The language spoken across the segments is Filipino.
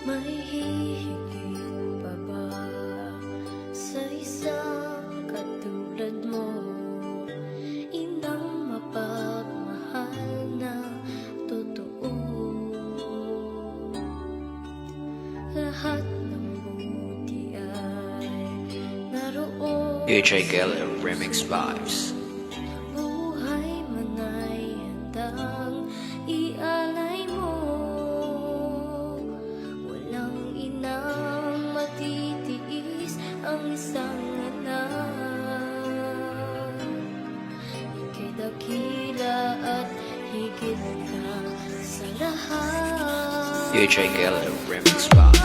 May hihigit pa ba sa isang katulad mo? Inang mapagmahal na totoo. Lahat ng buti ay naroon. DJ Geller Remix Vibes. Buhay man ay handang ialay mo. Walang inang matitiis ang isang anak. Ika'y dakila at higit ka sa lahat. DJ Geller Remix Vibes.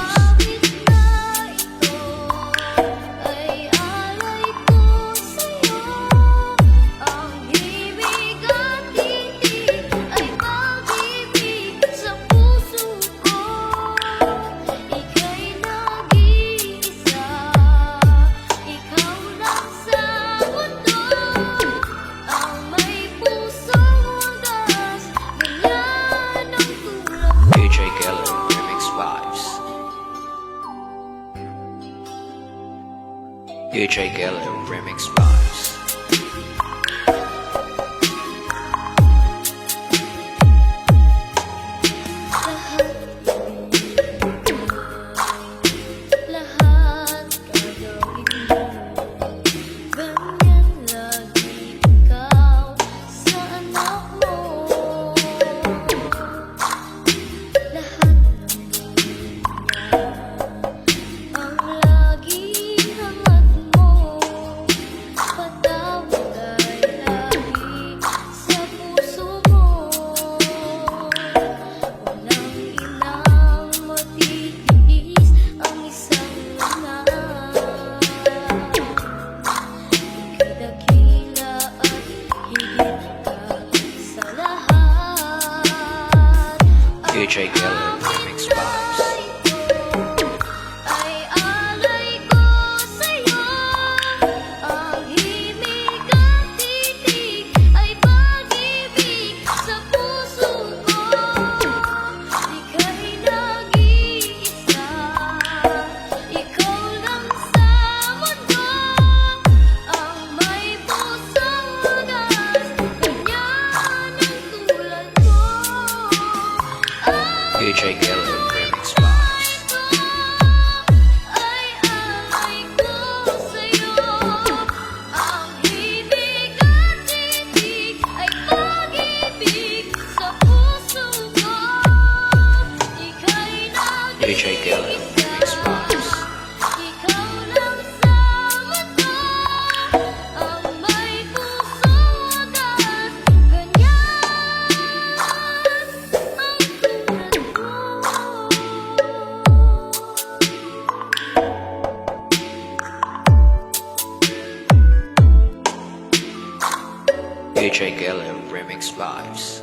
DJ Geller Remix Vibes. DJ Geller Remix Vibes. Lahat gagawin mo, ganyan lagi ikaw sa anak mo. Lahat ng niya ang laging hangad mo. Patawag ay lagi sa puso mo. Walang inang matitiis ang isang anak. Ika'y dakila at higit ka sa lahat. DJ Geller Remix Vibes. Ay alay ko sa'yo. Ang himig at titig ay pag-ibig sa puso ko. Ika'y nag-iisa, ikaw lang sa mundo. Ang may pusong wagas, ganyan ang tulad mo. DJ Geller Remix Vibes. Ay alay ko sa'yo. Ang himig at titig ay pag-ibig sa puso ko. Ika'y DJ Geller Remix Vibes. ikaw lang sa mundo. Ang may pusong wagas, ganyan ang tulad mo. DJ Geller Remix Vibes.